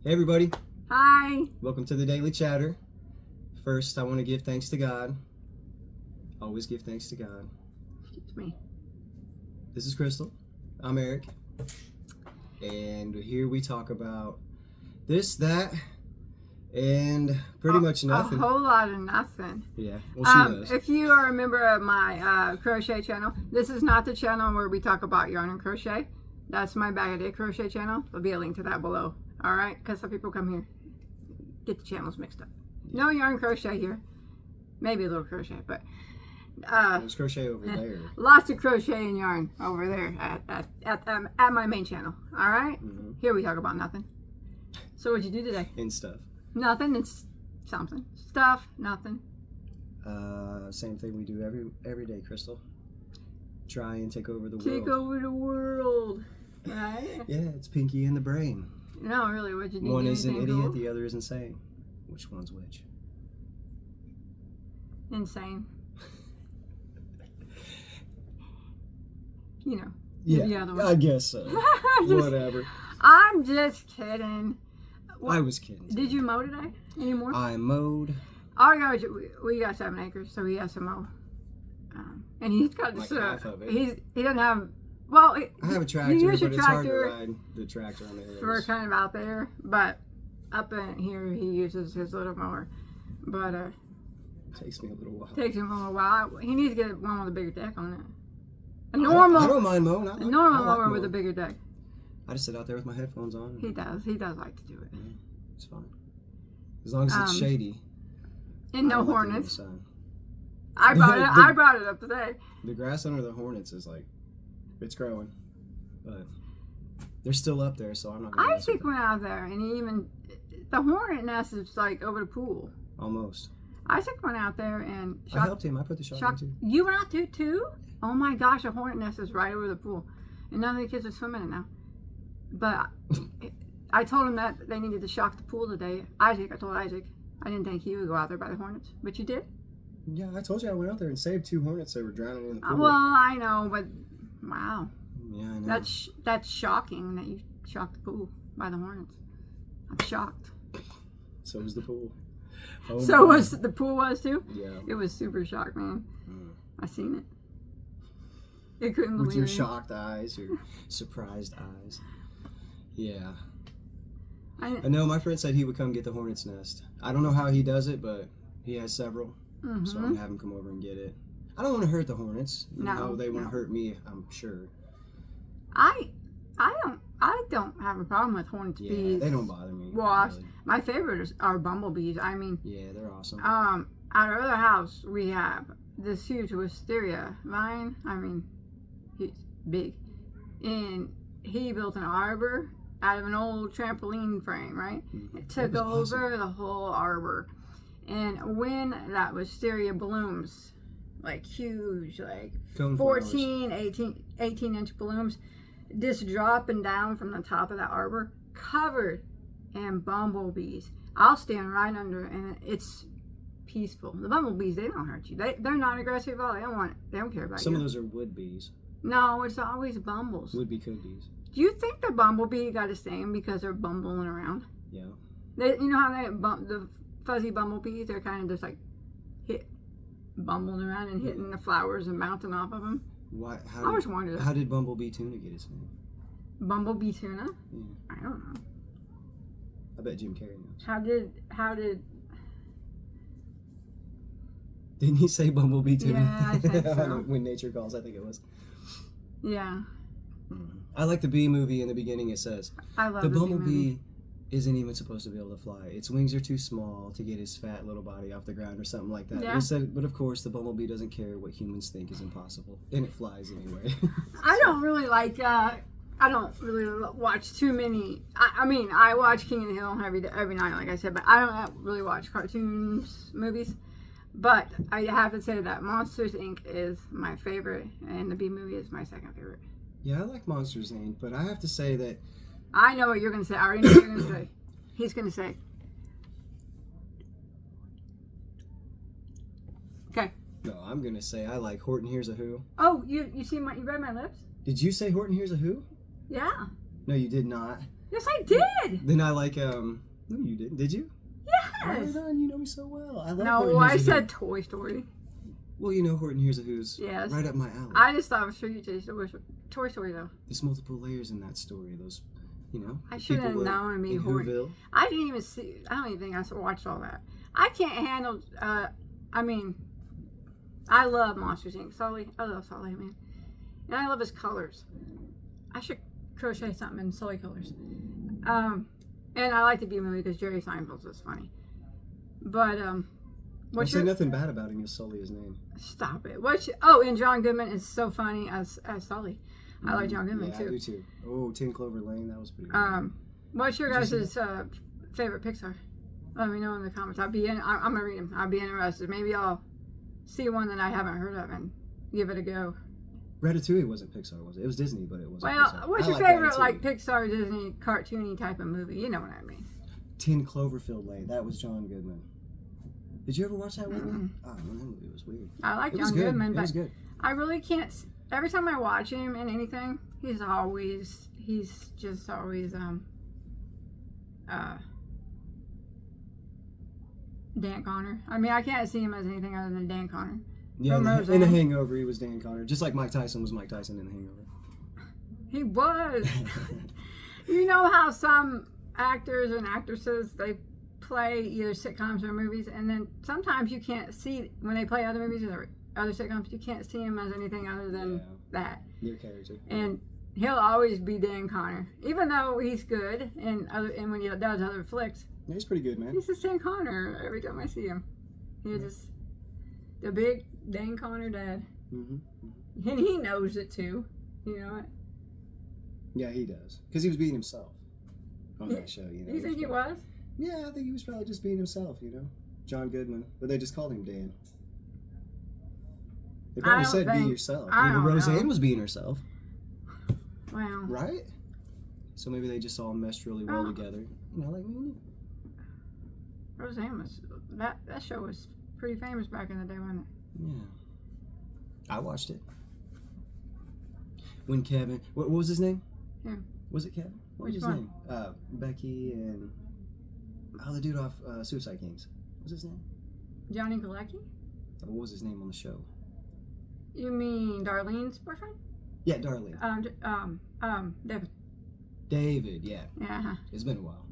Hey everybody, Hi. welcome to the Daily Chatter. First, I want to give thanks to God. Always give thanks to God. Excuse me. This is Crystal. I'm Eric. And here we talk about this, that, and pretty much nothing. A whole lot of nothing. Yeah, well, she knows. If you are a member of my crochet channel, this is not the channel where we talk about yarn and crochet. That's my Bag of Day crochet channel. There'll be a link to that below. All right? Because some people come here, get the channels mixed up. No yarn crochet here. Maybe a little crochet, but There's crochet over there. lots of crochet and yarn over there at my main channel. All right? Mm-hmm. Here we talk about nothing. So what'd you do today? And stuff. Nothing. It's something. Stuff. Nothing. Same thing we do every day, Crystal. Try and take over the world. Take over the world. Right? Yeah, it's Pinky and the Brain. No, really, what'd you do? One is an Anything idiot, cool? the other is insane. Which one's which? Insane. You know. Yeah, the other one. I guess so. Whatever. I'm just kidding. I was kidding. Did you mow today anymore? I mowed. Our guy, we got 7 acres, so he has to mow. And he's got Like this. half of it. He doesn't have. Well, I have a tractor, use but your it's hard to tractor ride the tractor on the hills. for kind of out there, but up in here he uses his little mower. But Takes me a little while. takes him a little while. He needs to get one with a bigger deck on it. A I normal, don't mind mowing. a normal mower with a mowing. bigger deck. I just sit out there with my headphones on. He does. He does like to do it. Yeah, it's fine. As long as it's shady. And I no don't like the hornets. sun. I brought it. I brought it up today. The grass under the hornets is like, it's growing. But they're still up there, so I'm not going to Isaac went out there, and he even the hornet nest is like over the pool. Almost. Isaac went out there and I helped him. I put the shot in too. You went out there too? Oh my gosh, a hornet nest is right over the pool, and none of the kids are swimming in it now. But I told him that they needed to shock the pool today. I told Isaac, I didn't think he would go out there by the hornets, but you did. Yeah, I told you I went out there and saved 2 hornets that were drowning in the pool. Well, I know, but wow, Yeah, I know. that's shocking that you shocked the pool by the hornets. I'm shocked. So was the pool. Oh So my. was the pool was too. Yeah. It was super shocked, man. Mm. I seen it. It couldn't believe With your it. shocked eyes, your surprised eyes. Yeah. I know my friend said he would come get the hornet's nest. I don't know how he does it, but he has several. So I'm going to have him come over and get it. I don't want to hurt the hornets. No, They want no. to hurt me, I'm sure. I don't have a problem with hornets Yeah, bees. they don't bother me. Wasps. Really. My favorite are bumblebees. I mean, Yeah, they're awesome. at our other house we have this huge wisteria vine. I mean, he's big, and he built an arbor out of an old trampoline frame. Right, it took That over was awesome. the whole arbor, and when that wisteria blooms, like huge, like Cone flowers. 14, 18-inch blooms, just dropping down from the top of that arbor, covered in bumblebees. I'll stand right under it, and it's peaceful. The bumblebees, they don't hurt you. They're not aggressive at all. They don't care about Some you. of those are wood bees. No, it's always bumbles. Would be could bees. Do you think the bumblebee got a sting because they're bumbling around? Yeah. You know how the fuzzy bumblebees, they're kind of just like bumbling around and hitting the flowers and bouncing off of them. Why? I always wondered. How did bumblebee tuna get its name? Bumblebee tuna? Yeah. I don't know. I bet Jim Carrey knows. How did Didn't he say bumblebee tuna? Yeah, I think so. When Nature Calls, I think it was. Yeah, I like the bee movie. In the beginning, it says I love the the bee bumblebee movie. isn't even supposed to be able to fly. Its wings are too small to get his fat little body off the ground or something like that. Yeah. It said, but of course, the bumblebee doesn't care what humans think is impossible, and it flies anyway. I don't really like. I don't really watch too many. I mean, I watch King of the Hill every night, like I said, but I don't really watch cartoons, movies. But I have to say that Monsters Inc. is my favorite, and the Bee Movie is my second favorite. Yeah, I like Monsters Inc., but I have to say that I know what you're going to say. I already know what you're going to say. He's going to say. Okay. no, I'm gonna say I like Horton Hears a Who. Oh, you read my lips? Did you say Horton Hears a Who? Yeah. No, you did not. Yes, I did. Then I like No, you didn't. Did you? Yes. Right on. You know me so well. I love. No, Horton I Hears a said Who. Toy Story. Well, you know Horton Hears a Who's. Yes. Right up my alley. I just thought it was sure you did Toy Story though. There's multiple layers in that story. Those, you know. I should have people known me in Horton. Whoville. I didn't even see. I don't even think I watched all that. I can't handle. I mean, I love Monsters Inc. Sully. I love Sully, man, and I love his colors. I should crochet something in Sully colors. And I like the B movie because Jerry Seinfeld's was funny. But Don't what's say your nothing bad about him. You'll sully his name. stop it? And John Goodman is so funny as Sully. I like John Goodman Yeah, too. I do too. Oh, 10 Clover Lane. That was pretty good. What's your Did you guys' favorite Pixar? Let me know in the comments. I'm gonna read them. I'll be interested. Maybe I'll see one that I haven't heard of and give it a go. Ratatouille wasn't Pixar, was it? It was Disney, but it wasn't Well, Pixar. what's I your like favorite Ratatouille. like Pixar, Disney, cartoony type of movie? You know what I mean. 10 Cloverfield Lane. That was John Goodman. Did you ever watch that with me? Oh, man, that movie was weird. I like It was John good. Goodman, It but was good. I really can't. Every time I watch him in anything, he's just always Dan Connor. I mean, I can't see him as anything other than Dan Connor. Yeah, From in Roseanne. The Hangover, he was Dan Connor. Just like Mike Tyson was Mike Tyson in The Hangover. He was. You know how some actors and actresses, they play either sitcoms or movies, and then sometimes you can't see when they play other movies or other sitcoms, you can't see him as anything other than that. Your character. And he'll always be Dan Connor, even though he's good and when he does other flicks. Yeah, he's pretty good, man. He's just Dan Connor every time I see him. He's just the big Dan Connor dad, and he knows it too. You know it. Yeah, he does. Because he was being himself on that show, you know. You think he was? Yeah, I think he was probably just being himself, you know. John Goodman. But they just called him Dan. They probably said be yourself. Even Roseanne was being herself. Well. Right? So maybe they just all meshed really well together. You know, like me and you. Roseanne was that show was pretty famous back in the day, wasn't it? Yeah. I watched it. When Kevin, what was his name? Yeah. Was it Kevin? What was Which his one? name? Becky and the dude off Suicide Kings. What was his name? Johnny Galecki? What was his name on the show? You mean Darlene's boyfriend? Yeah, Darlene. David. David, yeah. Yeah. It's been a while.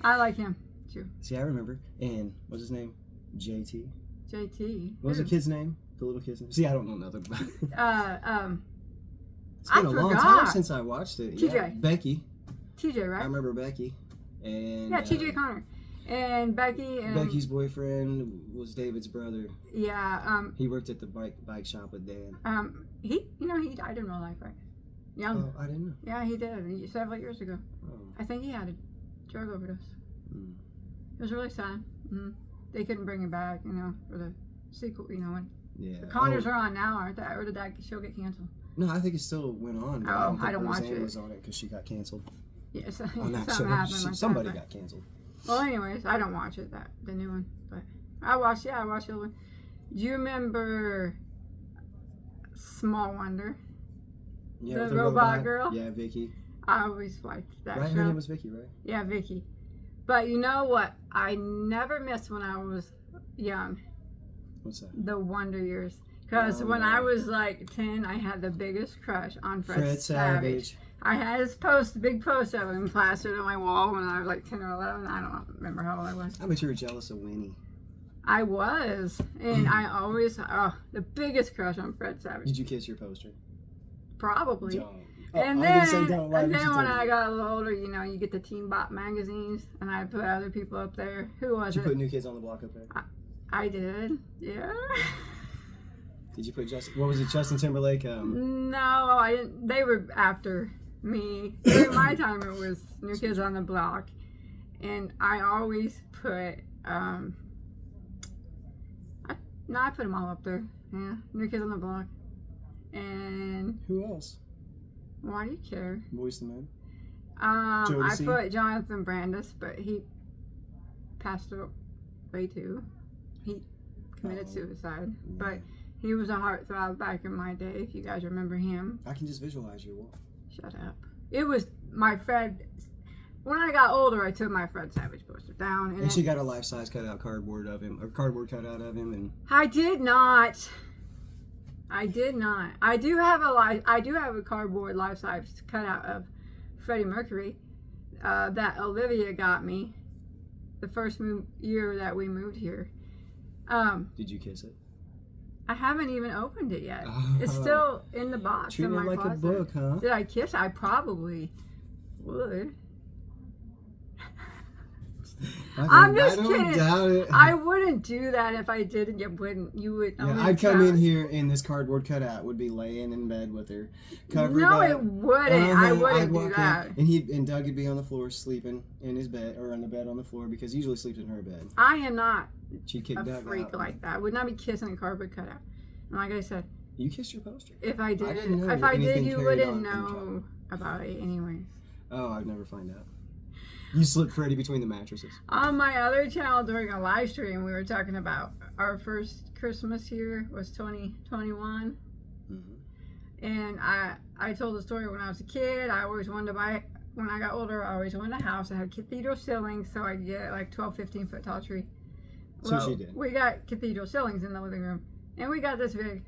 I like him too. See, I remember. And what's his name? JT. JT. What was the kid's name? The little kid's name? See, I don't know nothing about it. It's I been a long forgot. time since I watched it. Yeah. TJ. Becky. TJ, I right? remember Becky. And Yeah, TJ Connor. And Becky and Becky's boyfriend was David's brother. yeah, He worked at the bike shop with Dan. he died in real life, right? Young. Oh, I didn't know. Yeah, he did several years ago. Oh. I think he had a drug overdose. Mm. It was really sad. They couldn't bring him back, you know, for the sequel, you know. And Yeah. the Connors are on now, aren't they? Or did that show get canceled? No, I think it still went on. But Oh, I I don't don't watch think Roseanne it. was on it because she got canceled. Yes, On that show, something happened like somebody that. got canceled. Well, anyways, I don't watch it, the new one, but I watched the other one. Do you remember Small Wonder? Yeah, The with robot girl? Yeah, Vicky. I always liked that Right, show. her name was Vicky, right? Yeah, Vicky. But you know what? I never missed when I was young. What's that? The Wonder Years. Because when I was like 10, I had the biggest crush on Fred Savage. I had his big poster of him plastered on my wall when I was like 10 or 11. I don't remember how old I was. I bet you were jealous of Winnie. I was. And I always, the biggest crush on Fred Savage. Did you kiss your poster? Probably. Don't. And I was then, gonna say don't lie, and but then you when told I me. got a little older, you know, you get the Teen Bop magazines, and I put other people up there. Who was Did you it? put New Kids on the Block up there? I did. Yeah. Did you put Justin? What was it? Justin Timberlake? No, I didn't. They were after me. During my time, it was New Kids on the Block, and I always put. I put them all up there. Yeah, New Kids on the Block, and Who else? why do you care? Boyz II Men. I Jodeci? put Jonathan Brandis, but he passed away too. He committed suicide, but he was a heartthrob back in my day. If you guys remember him. I can just visualize your wall. Shut up. It was my Fred. when I got older, I took my Fred Savage poster down. And she got a life-size cardboard cutout of him, and I did not. I do have a cardboard life-size cutout of Freddie Mercury that Olivia got me the first year that we moved here. Did you kiss it? I haven't even opened it yet. Oh. It's still in the box Treat in my it like closet. a book, huh? Did I kiss? I probably would. I'm just kidding. I don't doubt it. I wouldn't do that if I did. You would. Yeah, I'd come in here and this cardboard cutout would be laying in bed with her, covered No, up. it wouldn't. I wouldn't do that. And Doug would be on the floor sleeping in his bed, or on the bed on the floor, because he usually sleeps in her bed. I am not She'd kick a Doug freak out. like that. I would not be kissing a cardboard cutout. And like I said, You kissed your poster. if I did, didn't know if I did, anything you carried wouldn't on from know about it anyways. Oh, I'd never find out. You slipped Freddy between the mattresses. On my other channel during a live stream, we were talking about our first Christmas here was 2021. Mm-hmm. And I told the story when I was a kid. I always wanted to buy, when I got older, I always wanted a house that had cathedral ceilings so I could get like 12, 15 foot tall tree. So she did. We got cathedral ceilings in the living room. And we got this big,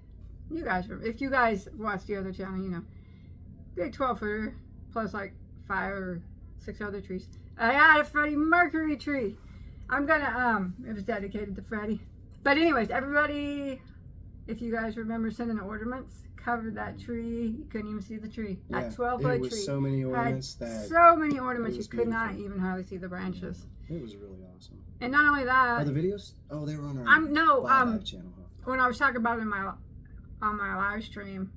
if you guys watch the other channel, you know, big 12 footer plus like 5 or 6 other trees. I had a Freddy Mercury tree. I'm gonna, it was dedicated to Freddy. But anyways, everybody, if you guys remember sending ornaments, covered that tree. You couldn't even see the tree. Yeah, That 12-foot it tree. was so many ornaments So many ornaments, it you was could not beautiful. even hardly see the branches. It was really awesome. And not only that, Oh, the videos? Oh, they were on our live channel, huh? when I was talking about it on my live stream,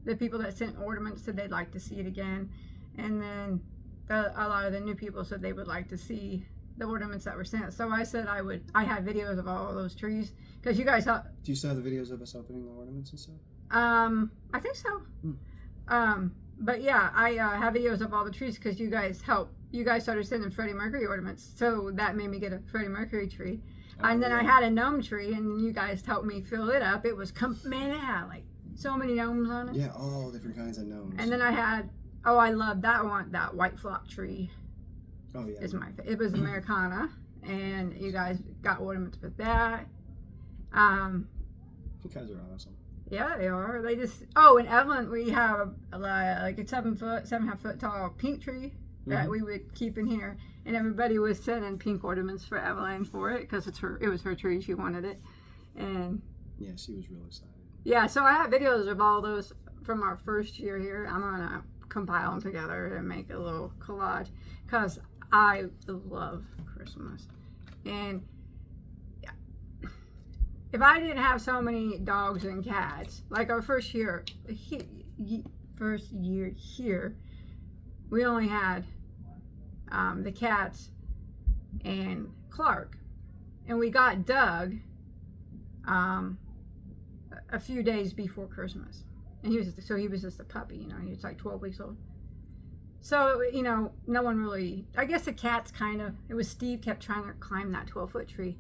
the people that sent ornaments said they'd like to see it again, and then a lot of the new people said they would like to see the ornaments that were sent. So I said I had videos of all of those trees because you guys saw. Do you still have the videos of us opening the ornaments and stuff? I think so. But yeah, I have videos of all the trees because you guys helped. You guys started sending Freddie Mercury ornaments, so that made me get a Freddie Mercury tree. And then I had a gnome tree, and you guys helped me fill it up. It was man, it had like so many gnomes on it. Yeah, all different kinds of gnomes. And then I had, I love that one, that white flock tree. Oh yeah, It was Americana, and you guys got ornaments with that. You guys are awesome. Yeah, they are. They just. Oh, in Evelyn, we have like a 7.5 foot tall pink tree that we would keep in here, and everybody was sending pink ornaments for Evelyn for it because it was her tree. She wanted it, and yeah, she was real excited. Yeah, so I have videos of all those from our first year here. I'm gonna compile them together and make a little collage because I love Christmas, and if I didn't have so many dogs and cats, like our first year here, we only had the cats and Clark, and we got Doug a few days before Christmas, and he was just a puppy, you know. He was like 12 weeks old. So, you know, no one really. I guess the cats kind of. It was Steve kept trying to climb that 12-foot tree.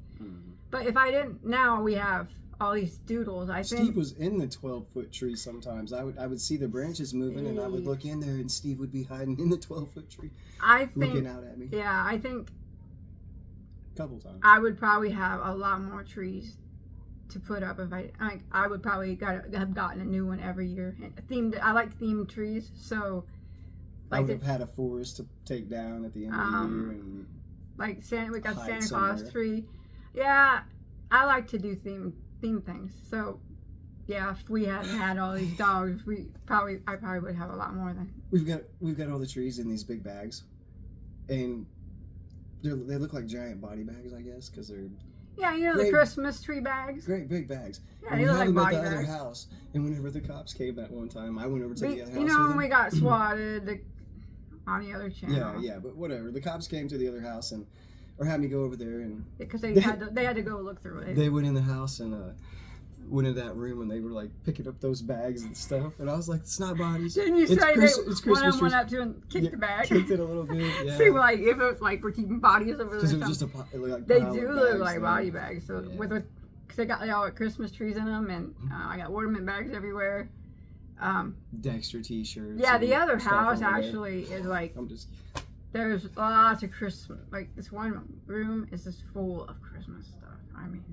But if I didn't, now we have all these doodles. Steve was in the 12-foot tree sometimes. I would see the branches moving, and I would look in there, and Steve would be hiding in the 12-foot tree, looking out at me. Yeah, I think a couple times. I would probably have a lot more trees to put up if I would probably have gotten a new one every year. And I like themed trees, so I would have had a forest to take down at the end of the year, and like we got the Santa somewhere. Claus tree. Yeah, I like to do theme things. So, yeah, if we hadn't had all these dogs, I probably would have a lot more than. We've got all the trees in these big bags, and they look like giant body bags, I guess, because they're. Yeah, you know, the Christmas tree bags. Great big bags. Yeah, they look like body bags. At the other house, and whenever the cops came that one time, I went over to the other house. You know, when we got swatted on the other channel. Yeah, but whatever. The cops came to the other house or had me go over there, and because they had to go look through it. They went in the house and went in that room, and they were like picking up those bags and stuff, and I was like, "It's not bodies." Didn't you say it's Christmas went up to and kicked the bag? Kicked it a little bit. Yeah. See, like if it was like we're keeping bodies over there. Because it was just like they do look like there. body bags. So because they got all Christmas trees in them, and I got ornament bags everywhere. Dexter t-shirts. Yeah, and the other stuff house over there. actually is like, I'm just. there's lots of Christmas, like this one room is just full of Christmas stuff. I mean,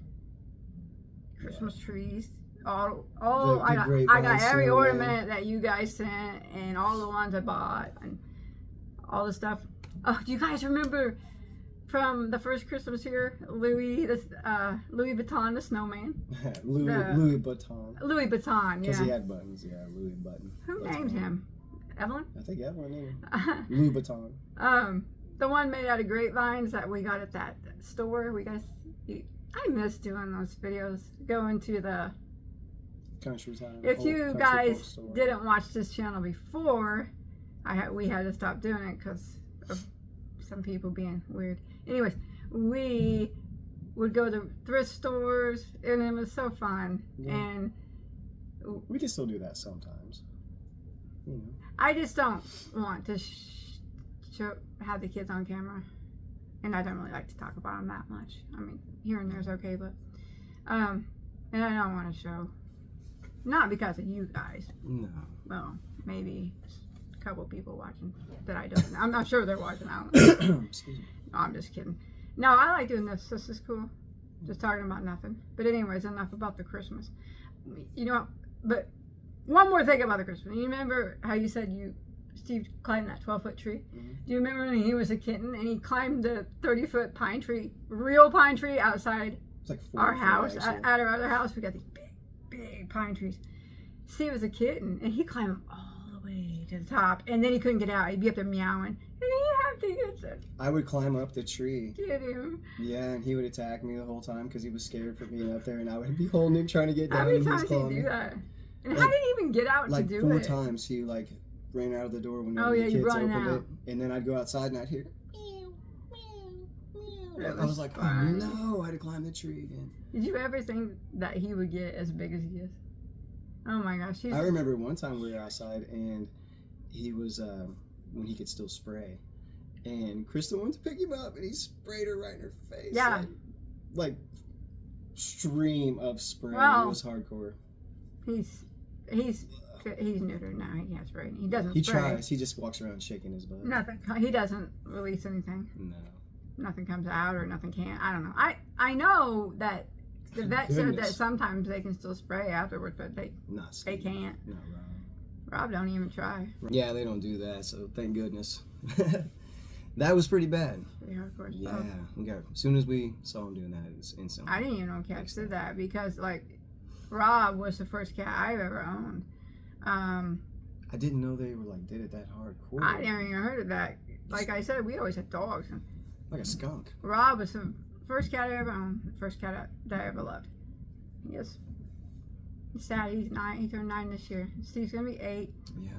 Christmas trees. The I got grapevine every snowman. ornament that you guys sent and all the ones I bought and all the stuff. Oh, do you guys remember from the first Christmas here, Louis Vuitton, the snowman? Louis Vuitton. Louis Vuitton, Because yeah. he had buttons, yeah, Louis Button. Who Vuitton. named him? Evelyn? I think Evelyn named him. Louis Vuitton. The one made out of grapevines that we got at that store. I miss doing those videos. Going to the. Country Time. If you Country guys Folk Store. didn't watch this channel before, we had to stop doing it because of some people being weird. Anyways, we would go to thrift stores and it was so fun. Yeah. And We can still do that sometimes. You know. I just don't want to have the kids on camera, and I don't really like to talk about them that much. I mean, here and there's okay, but and I don't want to show, not because of you guys. No. Well, maybe a couple people watching that I don't know. I'm not sure they're watching. I don't know. Excuse me. No, I'm just kidding. No, I like doing this. This is cool. Just talking about nothing. But anyways, enough about the Christmas. You know, but one more thing about the Christmas. You remember how you said Steve climbed that 12-foot tree? Mm-hmm. Do you remember when he was a kitten and he climbed the 30-foot pine tree, real pine tree outside It's like our 40 house? feet, At actually. our other house, we got these big pine trees. Steve was a kitten and he climbed them all the way to the top, and then he couldn't get out. He'd be up there meowing, and then you have to I would climb up the tree. get him. Yeah, and he would attack me the whole time because he was scared for being up there, and I would be holding him trying to get down. How many and he was times did clawing he me. do that? And Like- how did he even get out Like to do 4 it? times he like ran out of the door when Oh, yeah, the you kids run opened out. it, and then I'd go outside and I'd hear. That I was like, oh fun. no, I had to climb the tree again. Did you ever think that he would get as big as he is? Oh my gosh, I remember one time we were outside and he was when he could still spray, and Krista went to pick him up and he sprayed her right in her face. Yeah. Like stream of spray. Well, It was hardcore. he's neutered now. He can't spray. He doesn't He spray. tries. He just walks around shaking his butt. Nothing. He doesn't release anything. No. Nothing comes out or nothing can. I don't know. I know that the vet said that Goodness. sometimes they can still spray afterwards, but they Not they Steve. can't. Not Rob don't even try. Rob. Yeah, they don't do that, so thank goodness. That was pretty bad. Pretty hardcore Yeah, stuff. we got. As soon as we saw him doing that, it was instant. I didn't even know cats did that because like Rob was the first cat I've ever owned. I didn't know they were like did it that hardcore. I never even heard of that. Like I said, we always had dogs. And Like a skunk. Rob was the first cat I ever owned, the first cat that I ever loved. Yes. He's sad. He's 9. He turned 9 this year. Steve's gonna be 8. Yeah.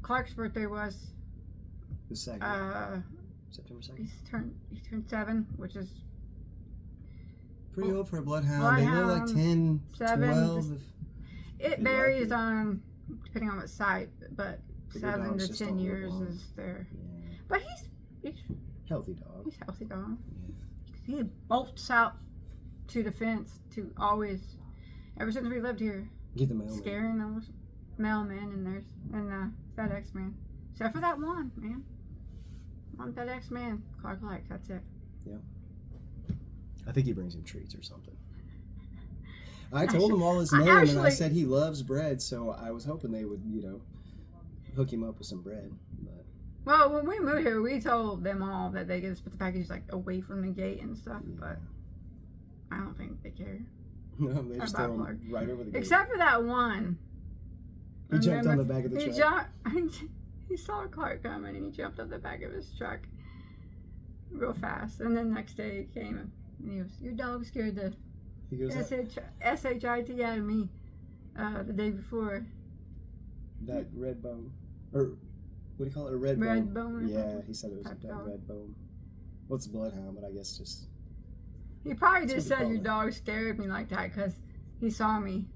Clark's birthday was The second. September 2nd. he turned 7, which is Pretty old for a bloodhound. They go like Bloodhound, 10, 7, 12. it You're varies lucky. on depending on what site, but But your 7 dog's to just 10 all years along. is there. Yeah. But he's Healthy dog. he's a healthy dog. Yeah. He bolts out to the fence to always, ever since we lived here, Get the mailman. scaring those mailmen and the FedEx man. Except for that one, man. One FedEx man Clark likes, that's it. I think he brings him treats or something. I told Actually- him all his I name, and I actually- said he loves bread, so I was hoping they would, hook him up with some bread. But Well, when we moved here, we told them all that they could just put the package like away from the gate and stuff, but I don't think they care. no, they just About throw Clark. him right over the gate. Except for that one. He jumped on Remember? the back of the He truck. jumped. He saw Clark coming and he jumped on the back of his truck real fast. And then next day he came and he was, your dog scared the He goes, SHIT out of me the day before. that red bone. Or, what do you call it? A red bone? Red bone or Yeah, something? he said it was Type that dog. red bone. Well, it's a bloodhound, but I guess just... He probably That's just what they said your call it. dog scared me like that because he saw me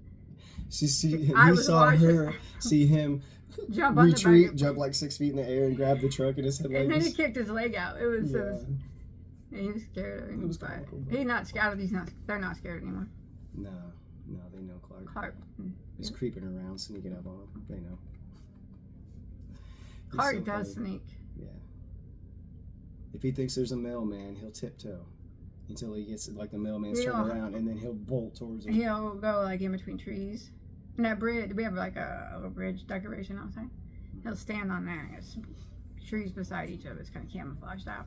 He I was saw watching- her see him jump on the retreat, back. jump like 6 feet in the air, and grab the truck and his And then he headlights. kicked his leg out. It was, Yeah. he was scared of him. It was but comical. he's not scared. They're not scared anymore. No, No, they know Clark. Clark. He's creeping around, sneaking up on them. They know. He's Clark so does funny. sneak. Yeah. If he thinks there's a mailman, he'll tiptoe until he gets like the mailman's turn around, and then he'll bolt towards him. He'll go like in between trees. And that bridge, we have like a little bridge decoration outside. He'll stand on there. There's trees beside each other. It's kind of camouflaged out.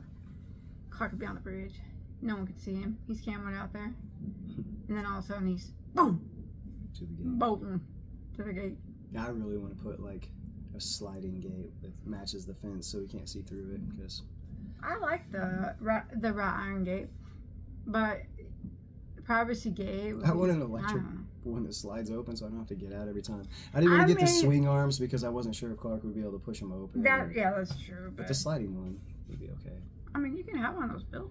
Clark would be on the bridge. No one could see him. He's camoed out there. And then all of a sudden he's boom, To the gate. bolting to the gate. I really want to put like a sliding gate that matches the fence so we can't see through it. Because I like the wrought iron gate, but privacy gate. I want an electric one that slides open so I don't have to get out every time. I didn't want to get the swing arms because I wasn't sure if Clark would be able to push them open. Yeah, that's true. But the sliding one would be okay. I mean, you can have one of those built.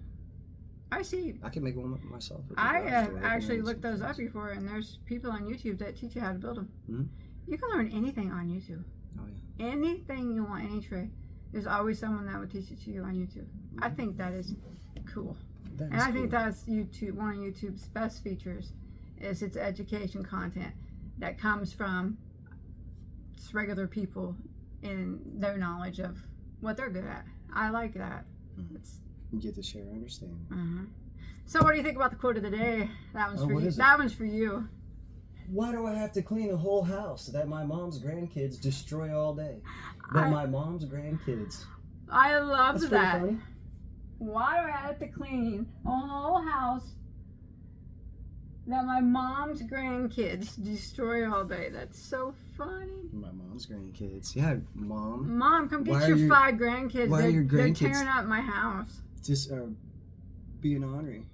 I see. I can make one myself. I have actually looked those up before, and there's people on YouTube that teach you how to build them. Mm-hmm. You can learn anything on YouTube. Oh yeah. Anything you want, any trade. There's always someone that would teach it to you on YouTube. I think that is cool. And I think that's YouTube. One of YouTube's best features is its education content that comes from just regular people and their knowledge of what they're good at. I like that. Mm-hmm. You get to share understanding. Uh-huh. So what do you think about the quote of the day? That one's for you. That one's for you. Why do I have to clean a whole house that my mom's grandkids destroy all day? But my mom's grandkids. I love That's that. Funny. Why do I have to clean a whole house that my mom's grandkids destroy all day? That's so funny. My mom's grandkids. Yeah, Mom. Mom, come get your 5 grandkids. Why are your grandkids they're tearing up my house. Just being ornery.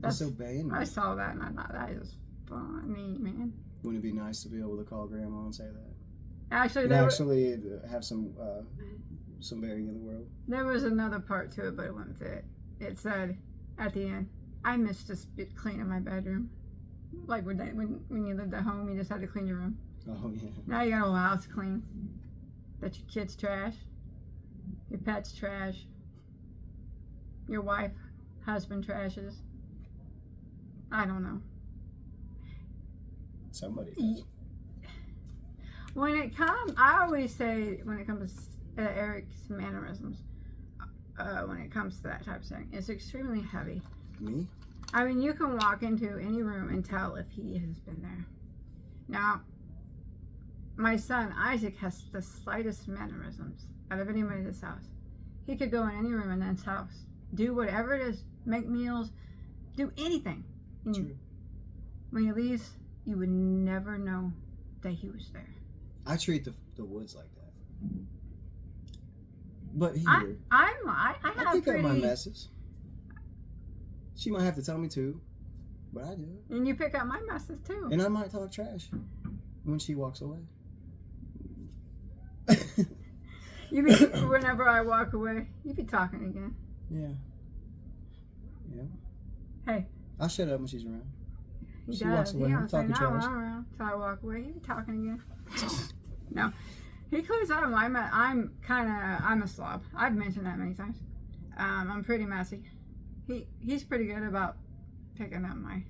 Disobeying me. I saw that and I thought that is funny, man. Wouldn't it be nice to be able to call Grandma and say that? Actually, have some bearing in the world. There was another part to it, but it wouldn't fit. It said at the end, I miss just cleaning my bedroom. Like when you lived at home, you just had to clean your room. Oh yeah. Now you got a whole house clean. That your kids trash, your pets trash, your wife, husband trashes. I don't know. Somebody does. When it comes, I always say when it comes to Eric's mannerisms, when it comes to that type of thing, it's extremely heavy. Me? I mean, you can walk into any room and tell if he has been there. Now, my son Isaac has the slightest mannerisms out of anybody in this house. He could go in any room in this house, do whatever it is, make meals, do anything. And True. when he leaves, you would never know that he was there. I treat the woods like that. But here, I have pick up my messes. She might have to tell me to, but I do. And you pick up my messes too. And I might talk trash when she walks away. You be, whenever I walk away, you be talking again. Yeah. Yeah. Hey. I'll shut up when she's around. He She does. walks away. He I'm don't say talking no trash. when I'm around. Till I walk away, he be talking again. No. He clears out. I'm a slob. I've mentioned that many times. I'm pretty messy. He's pretty good about picking up my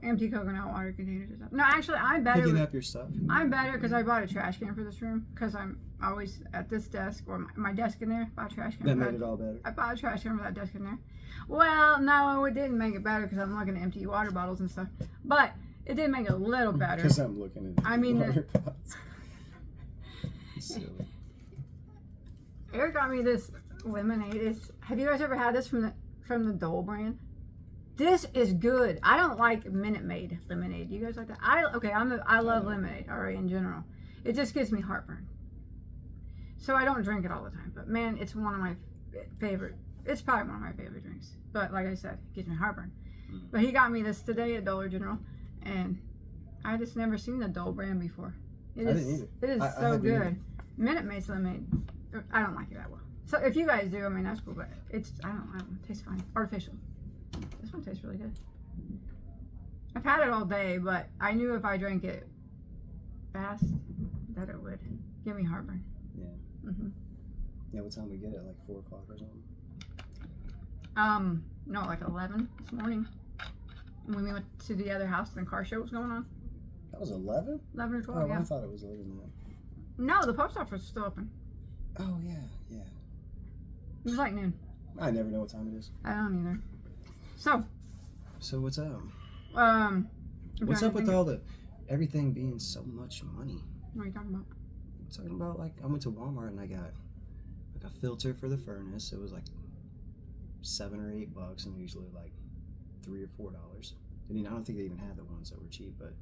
empty coconut water containers and stuff. No, actually, I'm better. Picking up your stuff. I'm better because I bought a trash can for this room because I'm always at this desk or my desk in there. Bought a trash can. That made it all better. I bought a trash can for that desk in there. Well, no, it didn't make it better because I'm looking at empty water bottles and stuff. But it did make it a little better. Because I'm looking at water pots. Silly. Eric got me this lemonade. Have you guys ever had this from the Dole brand? This is good. I don't like Minute Maid lemonade. Do you guys like that? I love lemonade, all right, in general. It just gives me heartburn. So I don't drink it all the time. But man, it's one of my favorite. It's probably one of my favorite drinks. But like I said, it gives me heartburn. But he got me this today at Dollar General, and I just never seen the Dole brand before. I didn't either. It is so good. Minute Maid's lemonade. I don't like it that well. So if you guys do, I mean that's cool. But I don't. It tastes fine. Artificial. This one tastes really good. I've had it all day, but I knew if I drank it fast that it would give me heartburn. Yeah. Mhm. Yeah. What time we get it? Like 4 o'clock or something? No, like 11 this morning. when we went to the other house and the car show was going on. That was 11? 11 or 12, Oh, yeah. I thought it was later than that. No, the post office was still open. Oh, yeah. It was like noon. I never know what time it is. I don't either. So what's up? I'm What's trying up to with think all the everything being so much money? What are you talking about? I'm talking about, like, I went to Walmart and I got like a filter for the furnace. It was like $7 or $8, and usually like $3 or $4. I mean, I don't think they even had the ones that were cheap, but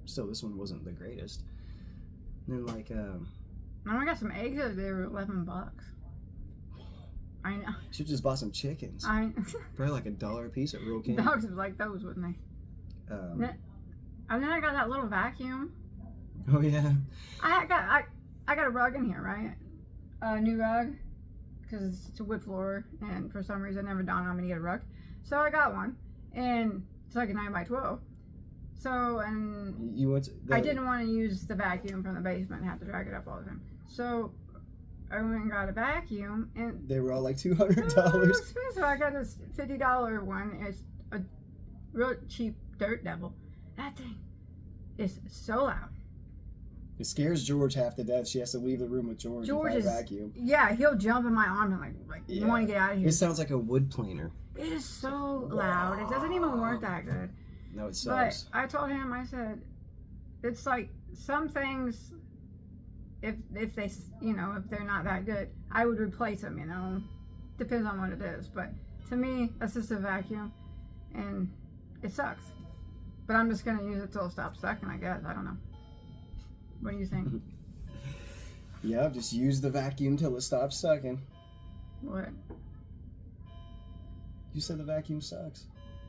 still, this one wasn't the greatest. And then like I got some eggs that they were $11. I know. should just bought some chickens. Probably like $1 a piece at Rural King. Dogs would like those, wouldn't they? And then I got that little vacuum. Oh yeah. I got a rug in here, right? A new rug, because it's a wood floor, and for some reason it never dawned on me to get a rug. So I got one, and it's like a 9x12. So, and You went to I didn't want to use the vacuum from the basement and have to drag it up all the time. So I went and got a vacuum, and they were all like they're $200. expensive. I got this $50 one. It's a real cheap Dirt Devil. That thing is so loud. It scares George half to death. She has to leave the room with George if I vacuum. Yeah, he'll jump in my arm and like you want to get out of here. It sounds like a wood planer. It is so loud. It doesn't even work that good. No, it sucks. But I told him, I said, it's like some things, if they, if they're not that good, I would replace them, Depends on what it is. But to me, that's just a vacuum, and it sucks. But I'm just going to use it till it stops sucking, I guess. I don't know. What do you think? Yeah, just use the vacuum till it stops sucking. What? You said the vacuum sucks.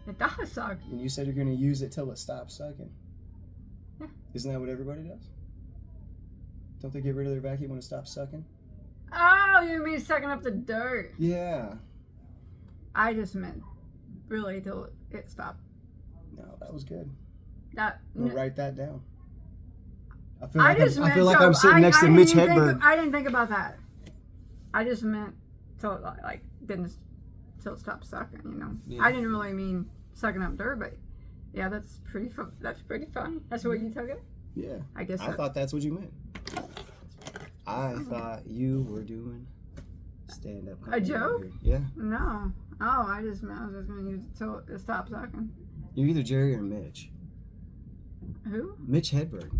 It does suck. And you said you're going to use it till it stops sucking. Yeah. Isn't that what everybody does? Don't they get rid of their vacuum when it stops sucking? Oh, you mean sucking up the dirt? Yeah. I just meant really till it stopped. No, that was good. We'll write that down. I I feel like I'm sitting next to Mitch Hedberg. I didn't think about that. I just meant till it till it stopped sucking. Yeah. I didn't really mean sucking up dirt, but yeah, that's pretty fun. That's pretty funny. That's what you took it. Yeah. I guess. I thought that's what you meant. I thought you were doing stand-up. A joke? Yeah. No. Oh, I just meant I was just gonna use it till it stopped sucking. You're either Jerry or Mitch. Who? Mitch Hedberg.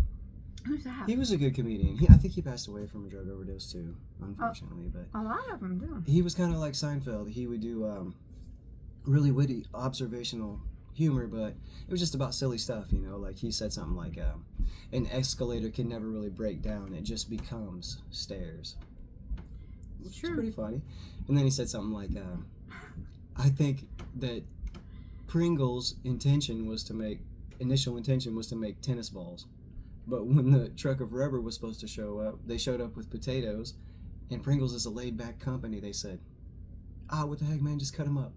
Who's that? He was a good comedian. I think he passed away from a drug overdose too, unfortunately. But a lot of them do. he was kind of like Seinfeld. He would do really witty observational humor, but it was just about silly stuff, Like he said something like, "An escalator can never really break down; it just becomes stairs." Which is pretty funny. And then he said something like, "I think that Pringles' initial intention was to make tennis balls." But when the truck of rubber was supposed to show up, they showed up with potatoes, and Pringles is a laid-back company. They said, what the heck, man, just cut them up.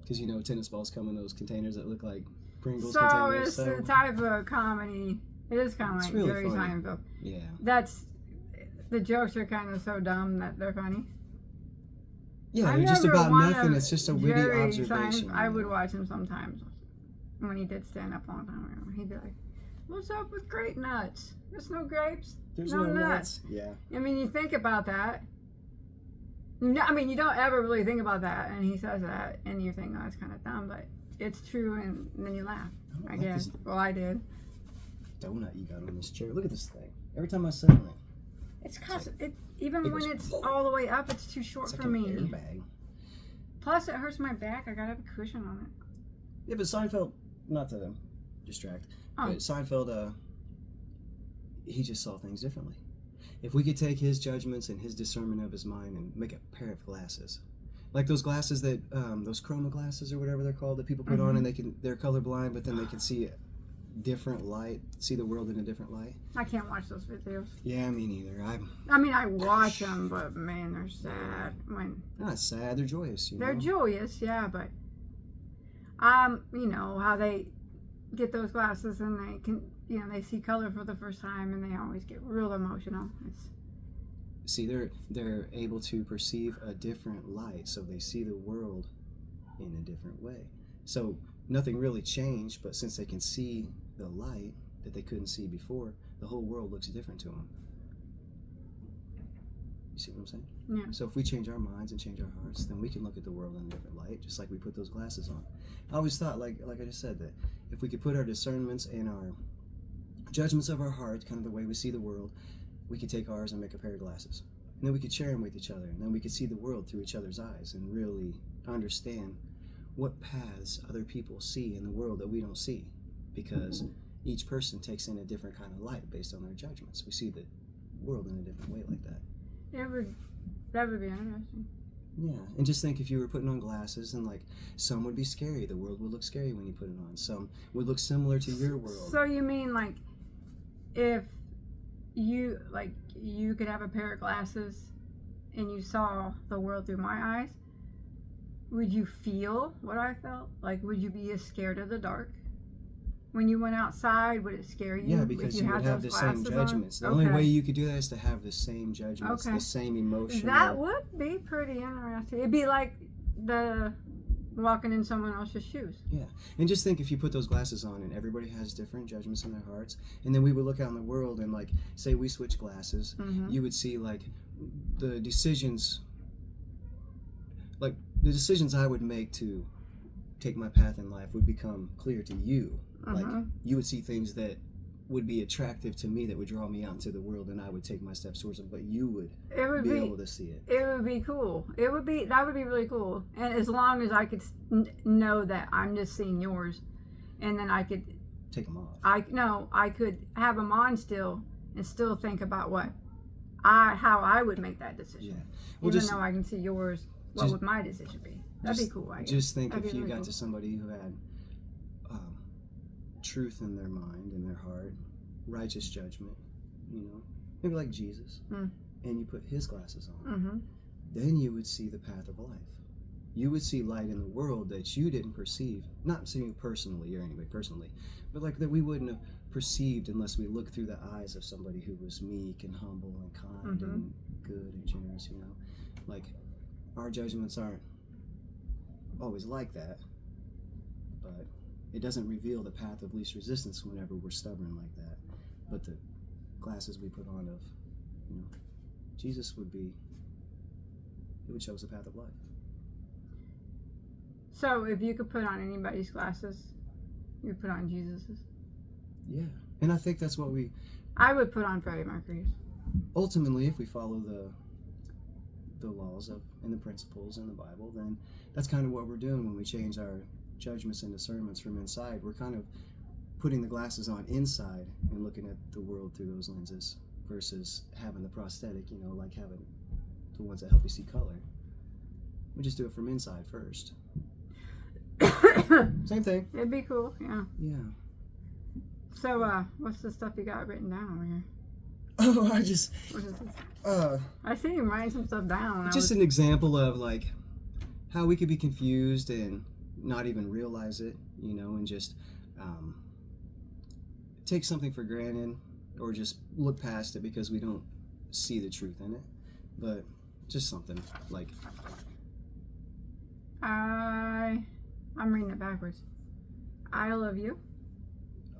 Because, tennis balls come in those containers that look like Pringles containers. So it's the type of comedy, it is kind of like really Jerry Seinfeld. Yeah. The jokes are kind of so dumb that they're funny. Yeah, they're just about nothing. It's just a witty observation. I would watch him sometimes when he did stand up a long time ago. He'd be like, "What's up with grape nuts? There's no grapes. There's no nuts." Yeah. I mean, you think about that. No, I mean, you don't ever really think about that, and he says that, and you think, "Oh, it's kind of dumb," but it's true, and then you laugh. I guess. Well, I did. Donut you got on this chair. Look at this thing. Every time I sit on it. It's cause even when it's all the way up, it's too short for me. Airbag. Plus, it hurts my back. I gotta have a cushion on it. Yeah, but Seinfeld, not to distract, but Seinfeld, he just saw things differently. If we could take his judgments and his discernment of his mind and make a pair of glasses, like those glasses that, those chroma glasses or whatever they're called that people put on and they're colorblind, but then they can see different light, see the world in a different light. I can't watch those videos. Yeah, me neither. I mean, I watch them, but man, they're sad. They're not sad. They're joyous. They're joyous, yeah, but how they get those glasses and they can, they see color for the first time and they always get real emotional. See, they're able to perceive a different light, so they see the world in a different way. So nothing really changed, but since they can see the light that they couldn't see before, the whole world looks different to them. You see what I'm saying? Yeah. So if we change our minds and change our hearts, then we can look at the world in a different light, just like we put those glasses on. I always thought, like I just said, that if we could put our discernments and our judgments of our heart, kind of the way we see the world, we could take ours and make a pair of glasses. And then we could share them with each other, and then we could see the world through each other's eyes and really understand what paths other people see in the world that we don't see, because each person takes in a different kind of light based on their judgments. We see the world in a different way like that. That would be interesting. Yeah, and just think if you were putting on glasses, and like some would be scary, the world would look scary when you put it on. Some would look similar to your world. So you mean like if you could have a pair of glasses and you saw the world through my eyes, would you feel what I felt? Like, would you be as scared of the dark? When you went outside, would it scare you? Yeah, because you would have the same judgments. The only way you could do that is to have the same judgments, the same emotion. That would be pretty interesting. It'd be like the walking in someone else's shoes. Yeah, and just think if you put those glasses on and everybody has different judgments in their hearts, and then we would look out in the world and like, say we switch glasses, you would see like the decisions I would make to take my path in life would become clear to you. Like you would see things that would be attractive to me that would draw me out into the world, and I would take my steps towards them, but you would be able to see it. It would be cool. That would be really cool. And as long as I could know that I'm just seeing yours, and then I could take them off. I could have them on still and still think about how I would make that decision. Yeah. Well, even though I can see yours, what would my decision be? That'd be cool. I guess. Just think That'd if you really got cool. to somebody who had truth in their mind, in their heart, righteous judgment, maybe like Jesus, and you put his glasses on, then you would see the path of life. You would see light in the world that you didn't perceive, not seeing personally or anybody personally, but like that we wouldn't have perceived unless we looked through the eyes of somebody who was meek and humble and kind and good and generous, Like, our judgments aren't always like that, but it doesn't reveal the path of least resistance whenever we're stubborn like that. But the glasses we put on of, Jesus it would show us the path of life. So if you could put on anybody's glasses, you'd put on Jesus's? Yeah, and I think that's what I would put on Freddy Mercury's. Ultimately, if we follow the laws and the principles in the Bible, then that's kind of what we're doing when we change our judgments and discernments from inside. We're kind of putting the glasses on inside and looking at the world through those lenses versus having the prosthetic, like having the ones that help you see color. We just do it from inside first. Same thing. It'd be cool, yeah. Yeah. So, what's the stuff you got written down over here? Oh, What is this? I see him writing some stuff down. Just an example of like how we could be confused and not even realize it, and just take something for granted or just look past it because we don't see the truth in it. But just something like I'm reading it backwards. I love you.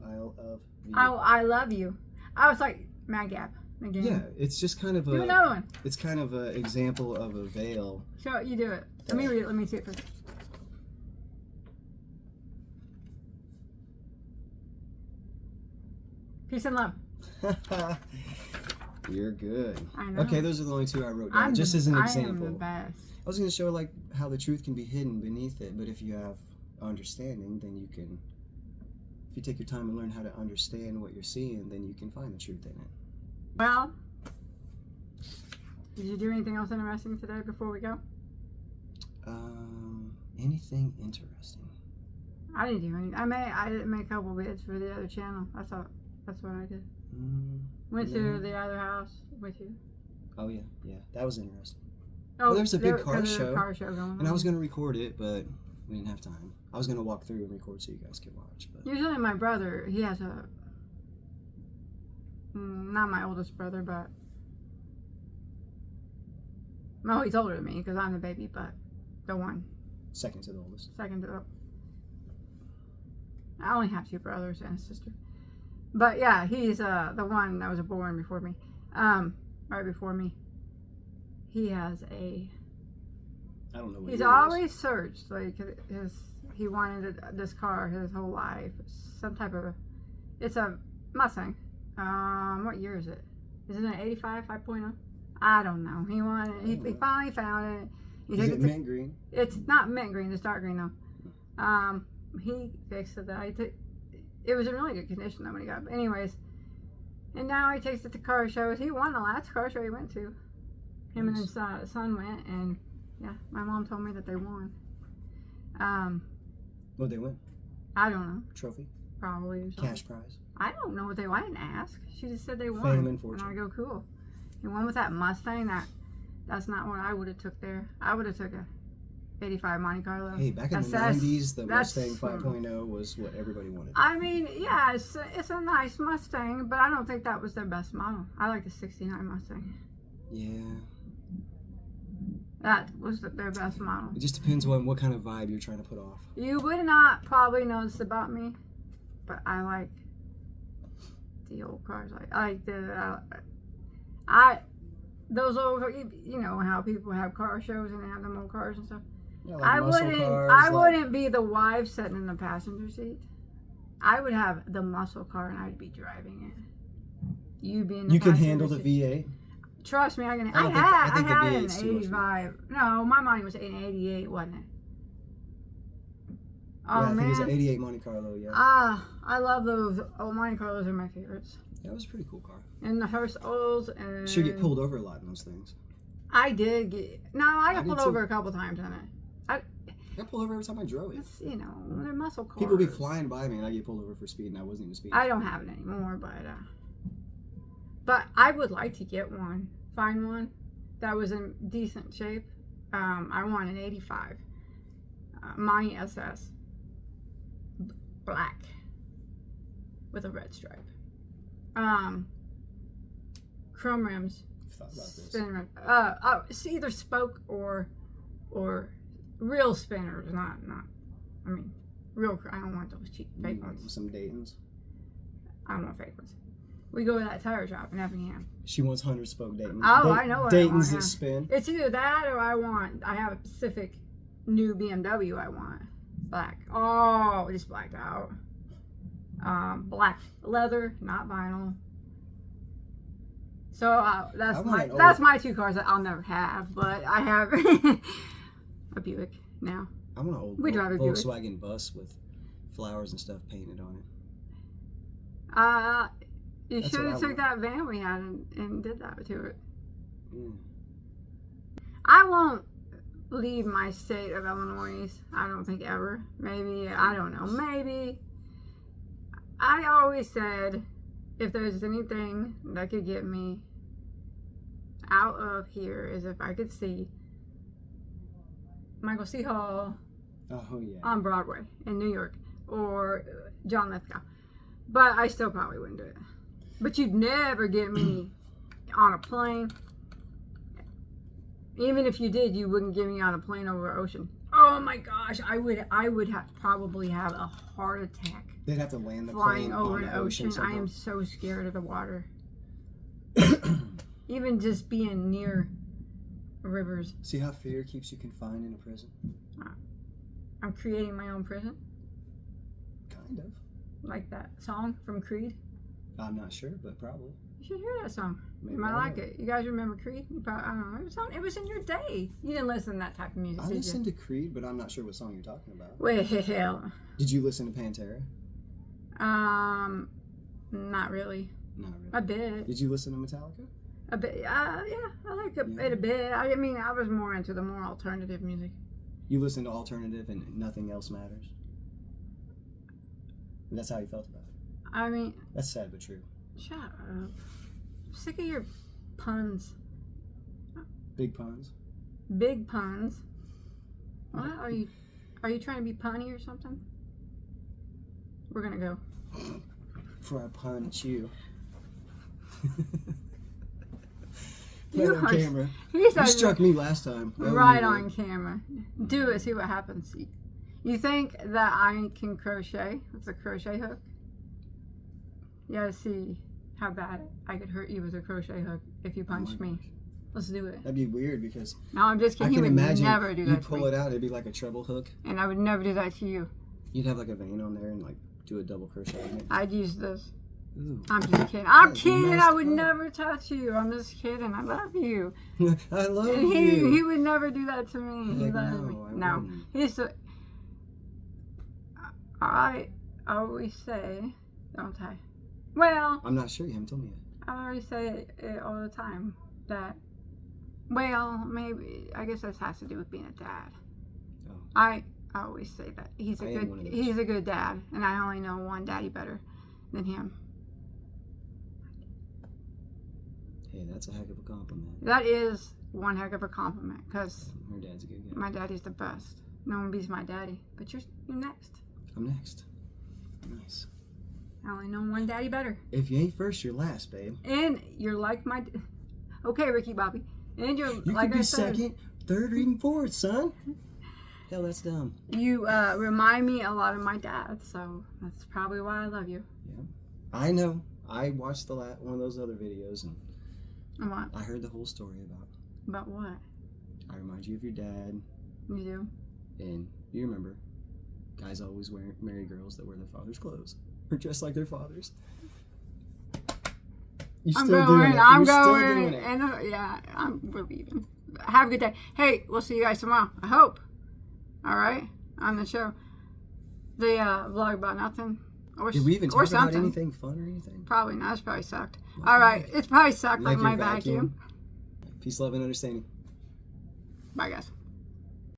Isle of you. Oh, I love you. I was like, Mad Gap again. Yeah, it's just kind of do another one. It's kind of an example of a veil. Show you do it. Let me read it. Let me see it first. Peace and love. You're good. I know. Okay, those are the only two I wrote down. Just as an example. I am the best. I was going to show like how the truth can be hidden beneath it, but if you have understanding, then you can. If you take your time and learn how to understand what you're seeing, then you can find the truth in it. Well, did you do anything else interesting today before we go? Anything interesting? I didn't do anything. I didn't make a couple vids for the other channel. That's what I did. Went to the other house with you. Oh yeah, that was interesting. Oh, well, there's a big car show, going on. and I was going to record it, but we didn't have time. I was going to walk through and record so you guys could watch. But usually my brother, he has not my oldest brother, but no, he's older than me because I'm the baby, but the one. Second to the oldest. Second to I only have 2 brothers and a sister. But yeah, he's the one that was born before me. Right before me. He has a. I don't know what He's year it is. always searched like he wanted this car his whole life. Some type of. It's a Mustang. What year is it? Is it an 85 5.0? I don't know. He wanted. He finally found it. He Is took it mint green? It's not mint green. It's dark green though. He fixed it. It was in really good condition though when he got it. But anyways, and now he takes it to car shows. He won the last car show he went to. Him and his son went, and yeah, my mom told me that they won. What they win? I don't know. Trophy? Probably or something. Cash prize? I don't know what they won. I didn't ask. She just said they won. Fame and fortune. And I go, cool. You won with that Mustang. That's not what I would have took there. I would have took a 85 Monte Carlo. Hey, back in the 90s, the Mustang 5.0 was what everybody wanted. I mean, yeah, it's a nice Mustang, but I don't think that was their best model. I like the 69 Mustang. Yeah. That was their best model. It just depends on what kind of vibe you're trying to put off. You would not probably know this about me, but I like the old cars. I like those old, you know how people have car shows and they have them old cars and stuff. Yeah, like muscle cars, I wouldn't be the wife sitting in the passenger seat. I would have the muscle car and I'd be driving it. You being the You can passenger handle the seat. V8. Trust me, I can. I think the I had an V8's too much. 85. No, my money was an 88, wasn't it? Oh Yeah, I think man. it's an 88 Monte Carlo, yeah. I love those. Oh, Monte Carlos are my favorites. That was a pretty cool car. And the Hearst Olds and. Should get pulled over a lot in those things. I did get. No, I got did pulled too. over a couple times in it. I got pulled over every time I drove it. It's, they're muscle cars. People be flying by me and I get pulled over for speed and I wasn't even speeding. I don't have it anymore, but I would like to get one. Find one that was in decent shape. I want an 85 Monte SS black with a red stripe. Chrome rims. I've thought about this. Spin rim. It's either spoke or real spinners, not. I mean, real. I don't want those cheap fake ones. Some Daytons. I don't want fake ones. We go to that tire shop in Effingham. She wants 100 spoke Dayton. Oh, I know what Dayton's I that want, spin. It's either that or I have a specific new BMW I want. Black. Oh, it's blacked out. Black leather, not vinyl. So that's my 2 cars that I'll never have, but I have a Buick now. I want an old We drive a Buick. Volkswagen bus with flowers and stuff painted on it. You That's should what have I took want. that van we had and did that to it. Mm. I won't leave my state of Illinois. I don't think ever. Maybe, I don't know. Maybe. I always said if there's anything that could get me out of here is if I could see Michael C. Hall Oh, yeah. on Broadway in New York or John Lithgow. But I still probably wouldn't do it. But you'd never get me on a plane. Even if you did, you wouldn't get me on a plane over an ocean. Oh my gosh, I would probably have a heart attack They'd have to land the flying plane over on an the ocean. ocean. I am so scared of the water. Even just being near rivers. See how fear keeps you confined in a prison? I'm creating my own prison. Kind of. Like that song from Creed. I'm not sure, but probably. You should hear that song. Maybe You might I like will. it. You guys remember Creed? I don't know. It was in your day. You didn't listen to that type of music, I did listened to Creed, but I'm not sure what song you're talking about. you? Well, Did you listen to Pantera? not really. Not really. A bit. Did you listen to Metallica? A bit. Yeah, I like it a bit. I mean, I was more into the more alternative music. You listen to alternative and nothing else matters? And that's how you felt about it? I mean, That's sad but true. shut up. I'm sick of your puns. Big puns. Big puns. What? Are you trying to be punny or something? We're gonna go. Before I punch you. You Right on are- camera. He You said struck me last time. Oh, right you on did. camera. Do it. See what happens. You think that I can crochet with a crochet hook? You gotta see how bad I could hurt you with a crochet hook if you punched me. gosh. Let's do it. That'd be weird because No, I'm just I kidding. can He would imagine never do you that to pull me. it out, it'd be like a treble hook. And I would never do that to you. You'd have like a vein on there and like do a double crochet in it. I'd use this. Ooh. I'm just kidding. I'm That's kidding. I messed would up. never touch you. I'm just kidding. I love you. I love And you. he would never do that to me. He Heck loves me. no, I No. wouldn't. He's a, I always say, don't I? Well, I'm not sure. You haven't told me yet. I always say it all the time that, well, maybe, I guess this has to do with being a dad. Oh. I always say that. He's I am one of those. he's a good dad, and I only know one daddy better than him. Hey, that's a heck of a compliment. That is one heck of a compliment, because Her dad's a good guy. my daddy's the best. No one beats my daddy, but you're next. I'm next. Nice. I only know one daddy better. If you ain't first, you're last, babe. And you're like my... Okay, Ricky Bobby. And you're, You like could be I said, second, third, or even fourth, son. Hell, that's dumb. you remind me a lot of my dad, so that's probably why I love you. Yeah. I know. I watched one of those other videos and And what? I heard the whole story About what? I remind you of your dad, You do? and you remember, guys always marry girls that wear their father's clothes or dress like their fathers. You I'm still going. doing it. I'm You're still going. doing it. And yeah, we're leaving. Have a good day. Hey, we'll see you guys tomorrow. I hope. All right, on the show, the vlog about nothing, or Did we even or talk about something. anything fun or anything? Probably not. It's probably sucked. Okay. All right, it's probably sucked like Like my your vacuum. Peace, love, and understanding. Bye, guys.